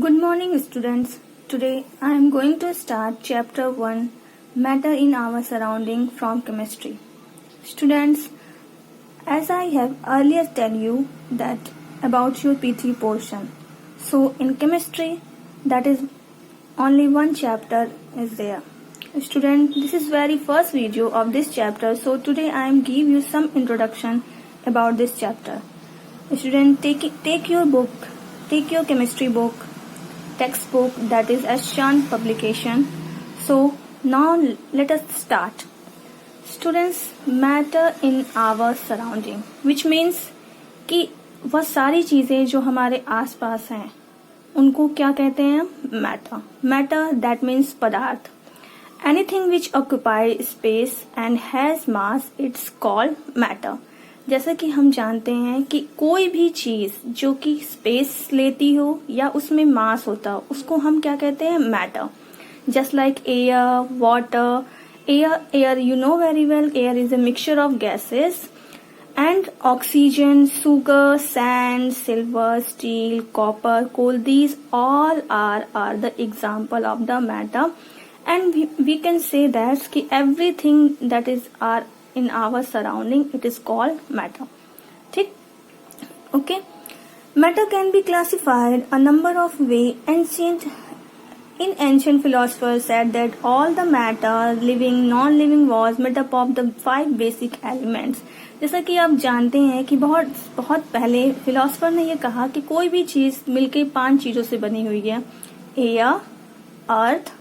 Good morning, students. Today I am going to start chapter 1 Matter in Our Surrounding from Chemistry. Students, as I have earlier tell you that about your P3 portion. So in chemistry, that is only one chapter is there. Student, this is very first video of this chapter. So today I am give you some introduction about this chapter. Student, take your book, take your chemistry book, textbook, that is Ashan publication. So now let us start. Students, matter in our surrounding, which means कि वह सारी चीजें जो हमारे आसपास हैं उनको क्या कहते हैं? मैटर. मैटर दैट मीन्स पदार्थ. Anything which occupy space and has mass, it's called matter. जैसा कि हम जानते हैं कि कोई भी चीज जो कि स्पेस लेती हो या उसमें मास होता हो उसको हम क्या कहते हैं? Matter. Just like air, water. Air you know very well, air is a mixture of gases, and oxygen, sugar, sand, silver, steel, copper, coal, these all are the example of the matter. And we can say that ki everything that is in our surrounding, it is called matter. ठीक? Okay. Matter can be classified a number of ways. Ancient philosophers said that all the matter, living, non-living, was made up of the 5 basic elements. जैसा कि आप जानते हैं कि बहुत पहले philosopher ने ये कहा कि कोई भी चीज मिलके 5 चीजों से बनी हुई है. Air, earth,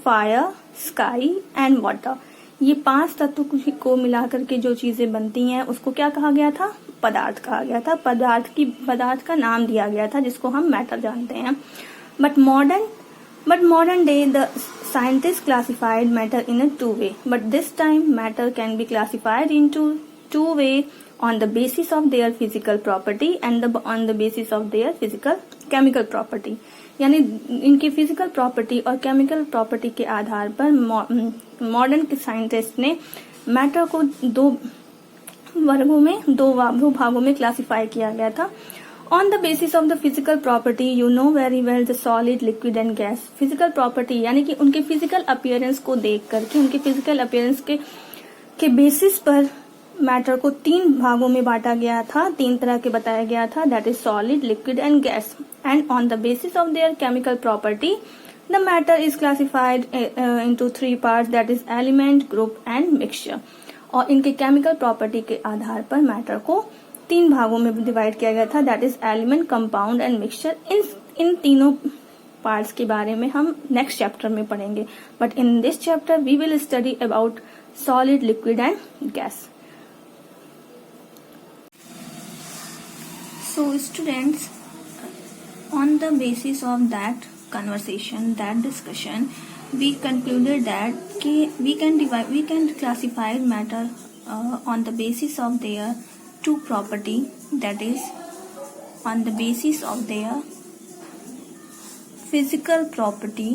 fire, sky and water. ये 5 तत्व को मिलाकर के जो चीजें बनती हैं उसको क्या कहा गया था? पदार्थ कहा गया था. पदार्थ का नाम दिया गया था जिसको हम मैटर जानते हैं. But modern day the scientists classified matter in a 2 way. But this time matter can be classified into 2 way on the basis of their physical property and on the basis of their chemical property. यानी इनकी physical property और chemical property के आधार पर modern के scientist ने matter को दो भागों में क्लासिफाई किया गया था. On the basis of the physical property, you know very well the solid, liquid and gas. Physical property यानी कि उनके फिजिकल अपीयरेंस को देख करके, उनके फिजिकल अपीयरेंस के बेसिस पर मैटर को 3 भागों में बांटा गया था, 3 तरह के बताया गया था. That is solid, liquid and gas. And on the basis of their chemical property the matter is classified into 3 parts, that is element, group and mixture. और इनके केमिकल प्रॉपर्टी के आधार पर मैटर को 3 भागों में डिवाइड किया गया था, that is element, compound and mixture. इन तीनों पार्ट्स के बारे में हम नेक्स्ट चैप्टर में पढ़ेंगे. But in this chapter we will study about solid, liquid and gas. So students, on the basis of that conversation, that discussion, we concluded that we can classify matter on the basis of their 2 property, that is on the basis of their physical property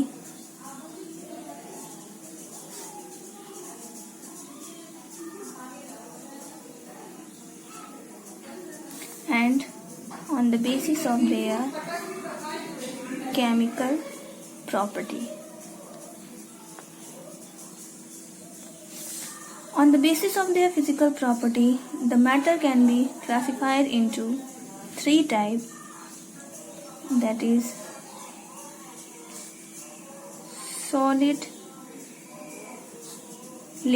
and on the basis of their chemical property. On the basis of their physical property, the matter can be classified into 3 types, that is solid,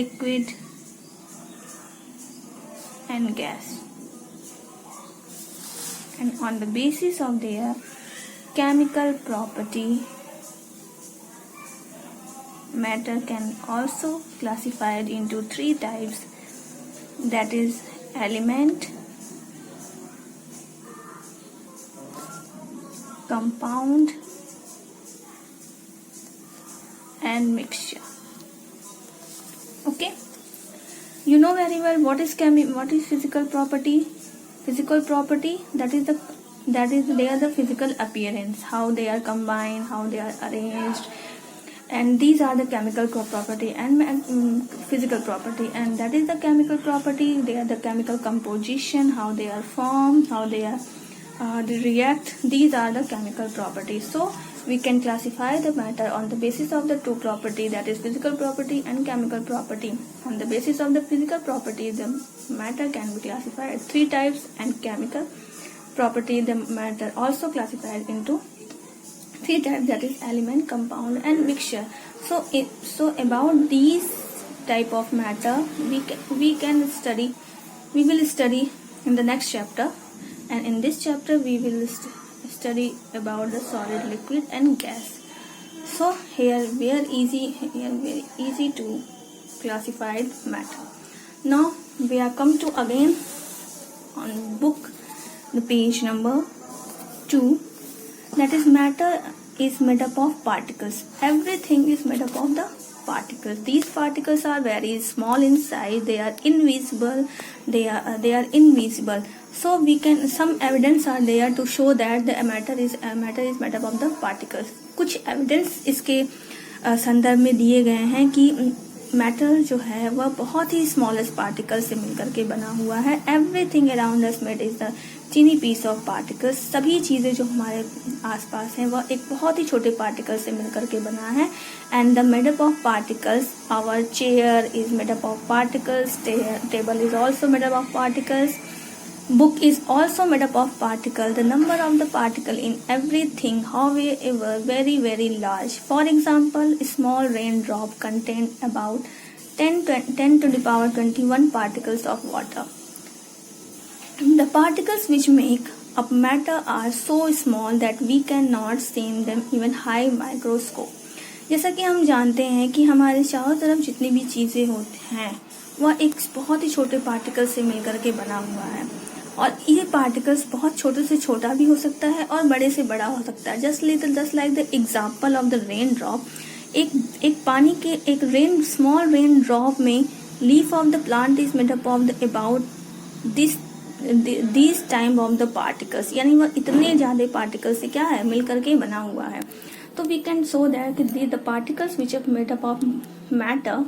liquid and gas. And on the basis of their chemical property, matter can also classified into 3 types, that is element, compound and mixture. Okay, you know very well what is physical property. Physical property, that is they are the physical appearance, how they are combined, how they are arranged, and these are the chemical property and physical property. And that is the chemical property, they are the chemical composition, how they are formed, how they are they react. These are the chemical properties. So we can classify the matter on the basis of the two property, that is physical property and chemical property. On the basis of the physical property, the matter can be classified as three types, and chemical property, the matter also classified into three types, that is element, compound and mixture. So about these type of matter we will study in the next chapter, and in this chapter we will study about the solid, liquid and gas. So here very easy to classify matter. Now we are come to again on book the page number 2, that is matter is made up of particles. Everything is made up of the particles. These particles are very small in size, they are invisible, they are invisible. So we can, some evidence are there to show that the matter is made up of the particles. कुछ evidence इसके संदर्भ में दिए गए हैं कि matter जो है वह बहुत ही स्मॉलेस्ट पार्टिकल से मिलकर के बना हुआ है. Everything around us made is the tiny piece of particles. सभी चीजें जो हमारे आसपास हैं वह एक बहुत ही छोटे पार्टिकल से मिलकर के बना है. And the made up of particles, our chair is made up of particles, table is also made up of particles, book is also made up of particle. The number of the particle in everything, however, very large. For example, a small raindrop contains about 10 to the power 21 particles of water. The particles which make up matter are so small that we cannot see them even high microscope. जैसा कि हम जानते हैं कि हमारे चारों तरफ जितनी भी चीजें होती हैं वह एक बहुत ही छोटे पार्टिकल से मिलकर के बना हुआ है, और ये पार्टिकल्स बहुत छोटे से छोटा भी हो सकता है और बड़े से बड़ा हो सकता है. Just like the example of the rain drop. एक पानी के एक स्मॉल रेन ड्रॉप में leaf of the plant is made up of the about this time of the particles, यानी वह इतने ज्यादा पार्टिकल्स से क्या है मिल करके बना हुआ है. तो we can show that the particles which are made up of matter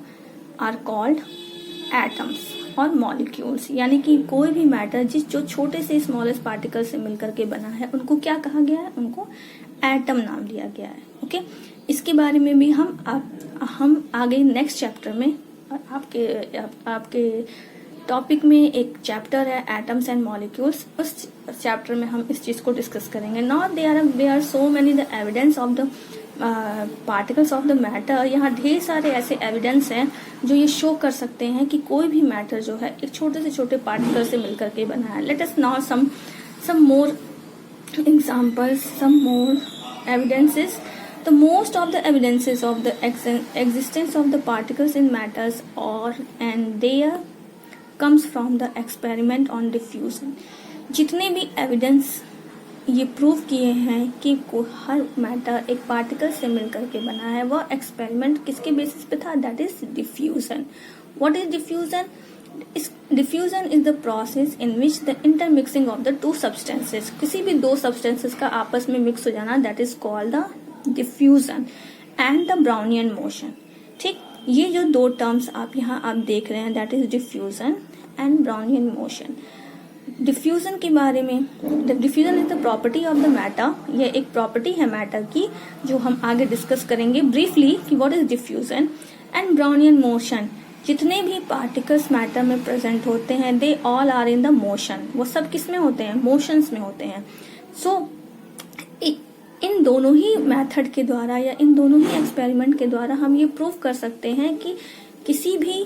are called atoms और मॉलिक्यूल्स. यानी कि कोई भी मैटर जो छोटे से स्मॉलेस्ट पार्टिकल से मिलकर के बना है उनको क्या कहा गया है, उनको एटम नाम दिया गया है. ओके, इसके बारे में भी हम आगे नेक्स्ट चैप्टर में, आपके टॉपिक में एक चैप्टर है एटम्स एंड मॉलिक्यूल्स, उस चैप्टर में हम इस चीज को डिस्कस करेंगे. Not there are so many the evidence of the particles of the matter. यहाँ ढेर सारे ऐसे एविडेंस हैं जो ये शो कर सकते हैं कि कोई भी मैटर जो है एक छोटे से छोटे पार्टिकल से मिलकर के बना है. Let us now some more examples, some more evidences. The most of the evidences of the existence of the particles in matters and there comes from the experiment on diffusion. जितने भी evidence ये prove किए हैं कि हर matter एक particle से मिलकर के बना है, वह एक्सपेरिमेंट किसके बेसिस पे था, that is diffusion. What is diffusion? Diffusion is the process in which the intermixing of the two substances, किसी भी दो सब्सटेंसेस का आपस में मिक्स हो जाना, that is called the diffusion. And the Brownian motion. ठीक, ये जो दो टर्म्स आप देख रहे हैं, that is diffusion and Brownian motion. Diffusion के बारे में, diffusion is the property of the matter. ये एक प्रॉपर्टी है मैटर की जो हम आगे डिस्कस करेंगे ब्रीफली कि what is diffusion. And Brownian motion, जितने भी पार्टिकल्स मैटर में प्रेजेंट होते हैं they all are in the motion. वो सब किस में होते हैं, मोशंस में होते हैं. सो इन दोनों ही मेथड के द्वारा या इन दोनों ही एक्सपेरिमेंट के द्वारा हम ये प्रूव कर सकते हैं कि किसी भी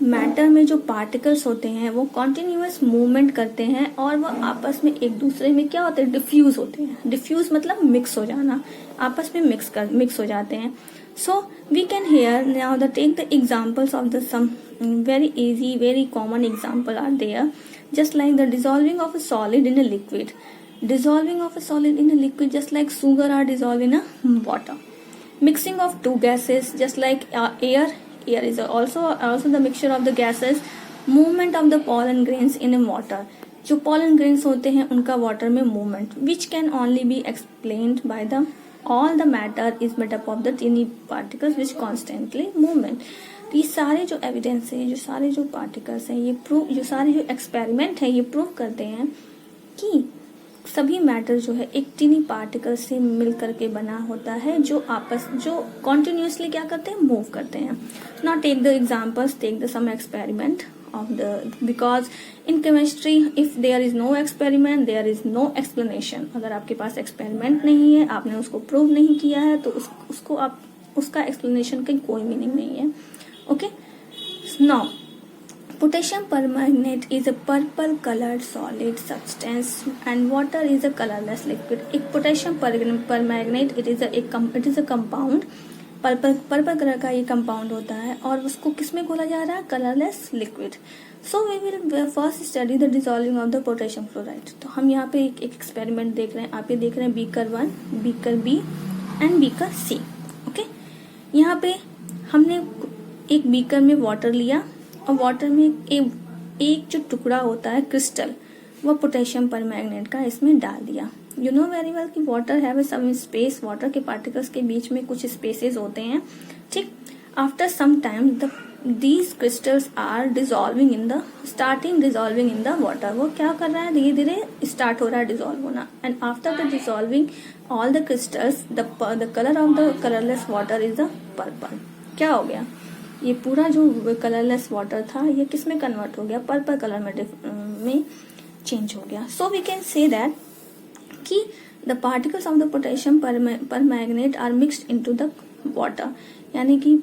मैटर में जो पार्टिकल्स होते हैं वो कॉन्टिन्यूअस मूवमेंट करते हैं और वो आपस में एक दूसरे में क्या होते हैं, डिफ्यूज होते हैं. डिफ्यूज मतलब मिक्स हो जाना, आपस में मिक्स हो जाते हैं. So we can here now the take the examples of the some very easy very common example are there, just like the dissolving of a solid in a liquid. Dissolving of a solid in a liquid just like sugar are dissolved in a water. Mixing of two gases just like air is also the mixture of the gases. Movement of the pollen grains in a water. जो pollen grains होते हैं उनका water में movement which can only be explained by the all the matter is made up of the tiny particles which constantly movement. ये सारे जो evidence है, जो सारे जो पार्टिकल्स हैं, ये प्रूव, जो सारे जो एक्सपेरिमेंट है ये प्रूव करते हैं कि सभी मैटर जो है एक टीनी पार्टिकल से मिल करके बना होता है, जो कॉन्टिन्यूसली क्या करते हैं, मूव करते हैं. Now take the examples, take the some experiment of because in chemistry if there is no experiment there is no explanation. अगर आपके पास एक्सपेरिमेंट नहीं है, आपने उसको प्रूव नहीं किया है, तो उसको आप उसका एक्सप्लेनेशन का कोई मीनिंग नहीं है. Okay, now potassium permanganate is a purple colored solid substance and water is a colorless liquid. एक potassium permanganate it is a compound, purple colour का ये कंपाउंड होता है और उसको किसमें घोला जा रहा है, colourless liquid. So we will first study the dissolving of the potassium chloride. तो हम यहाँ पे एक एक्सपेरिमेंट देख रहे हैं. आप ये देख रहे हैं beaker 1, beaker B and beaker C. Okay, यहाँ पे हमने एक बीकर में वाटर लिया और वाटर में एक जो टुकड़ा होता है क्रिस्टल, वह पोटेशियम परमैंगनेट का इसमें डाल दिया. यू नो वेरी वेल कि water have some space, water के पार्टिकल्स के बीच में कुछ स्पेसेस होते हैं. ठीक, after some time these crystals are dissolving in the water. वो क्या कर रहा है, धीरे धीरे स्टार्ट हो रहा है डिजॉल्व होना. And after the dissolving all the crystals the colour of the colourless water is the purple. क्या हो गया, ये पूरा जो कलरलेस वाटर था ये किस में कन्वर्ट हो गया, पर्पल कलर में चेंज हो गया. So we can say that कि the particles of the potassium permanganate are mixed into the water. यानी कि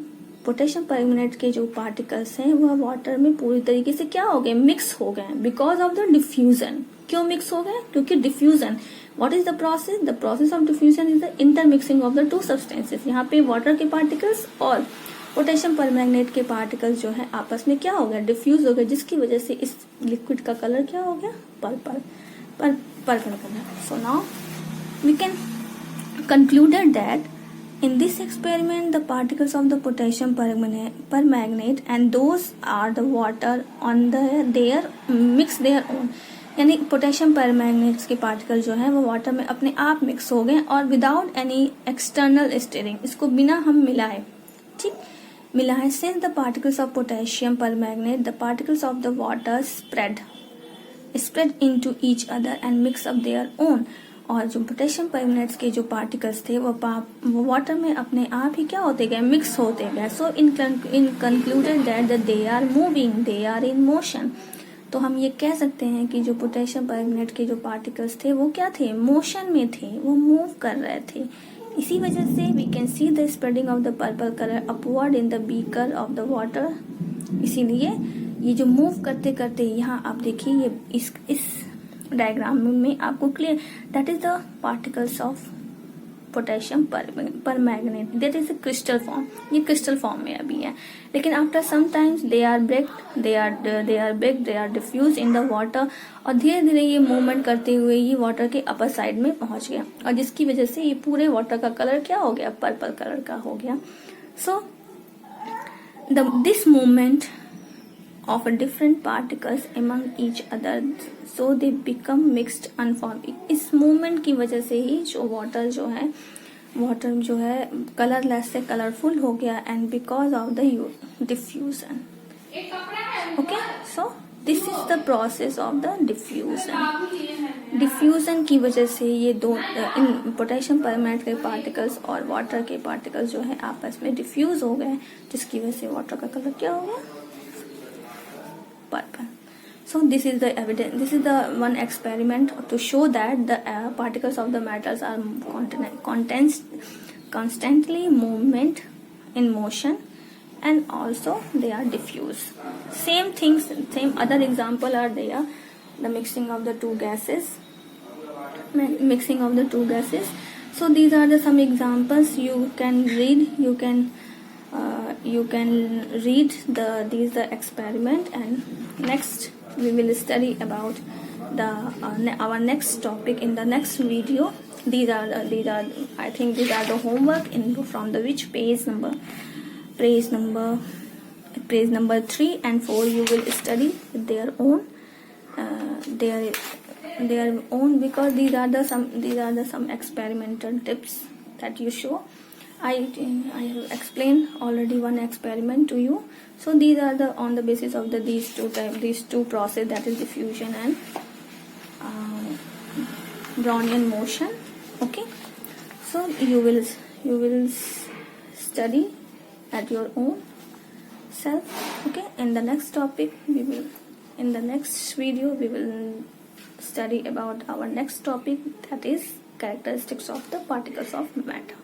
पोटेशियम परमैंगनेट के जो पार्टिकल्स हैं वह वाटर में पूरी तरीके से क्या हो गए, मिक्स हो गए बिकॉज ऑफ द डिफ्यूजन. क्यों मिक्स हो गए, क्योंकि diffusion. What is the process, the process of diffusion is the intermixing of the two substances. यहाँ पे वाटर के पार्टिकल्स और पोटेशियम परमैंगनेट के पार्टिकल्स जो है आपस में क्या हो गया, डिफ्यूज हो गए, जिसकी वजह से इस लिक्विड का कलर क्या हो गया, purple color. So now we can concluded that in this experiment the particles of the potassium permanganate and those are the water on their mix their own. यानी पोटेशियम परमैंगनेट के particle जो है वो water में अपने आप mix हो गए और विदाउट एनी एक्सटर्नल स्टीयरिंग, इसको बिना हम मिलाए, ठीक मिलाए. Since the particles of potassium permanganate the particles of the water spread into each other and mix up their own. और जो पोटेशियम परमैंगनेट्स के जो पार्टिकल्स थे वो वाटर में अपने आप ही क्या होते गए, मिक्स होते गए. So in concluded that they are moving, they are in motion. तो हम ये कह सकते हैं कि जो पोटेशियम परमैंगनेट के जो पार्टिकल्स थे वो क्या थे, मोशन में थे, वो मूव कर रहे थे. इसी वजह से we can see the spreading of the purple colour upward in the beaker of the water. इसीलिए ये जो मूव करते करते यहाँ आप देखिए ये इस डायग्राम में आपको clear, that is the particles of potassium permanganate, that is crystal form. ये क्रिस्टल फॉर्म में अभी है, लेकिन after some times they are diffuse in the water. और धीरे धीरे ये मूवमेंट करते हुए ये वाटर के अपर साइड में पहुंच गया और जिसकी वजह से ये पूरे वाटर का कलर क्या हो गया, पर्पल कलर का हो गया. So this movement of different particles among each other so they become mixed unformed. इस मूवमेंट की वजह से ही जो वाटर जो है कलरलेस से कलरफुल हो गया and because of the diffusion. Okay, so this is the process of the diffusion. Diffusion की वजह से ये दो इन पोटेशियम परमैंगनेट के पार्टिकल्स और वाटर के पार्टिकल्स जो है आपस में डिफ्यूज हो गए, जिसकी वजह से वाटर का कलर क्या हो गया, purple. So this is the evidence, this is the one experiment to show that the particles of the metals are constantly movement in motion and also they are diffuse. Same things, same other example are there, the mixing of the two gases. So these are the some examples you can read, you can read these the experiment, and next we will study about our next topic in the next video. These are I think these are the homework from the which page number 3 and 4 you will study with their own because these are the some experimental tips that you show. I have explained already one experiment to you. So these are the on the basis of these two process, that is diffusion and Brownian motion. Okay, so you will study at your own self. Okay, in the next video we will study about our next topic, that is characteristics of the particles of matter.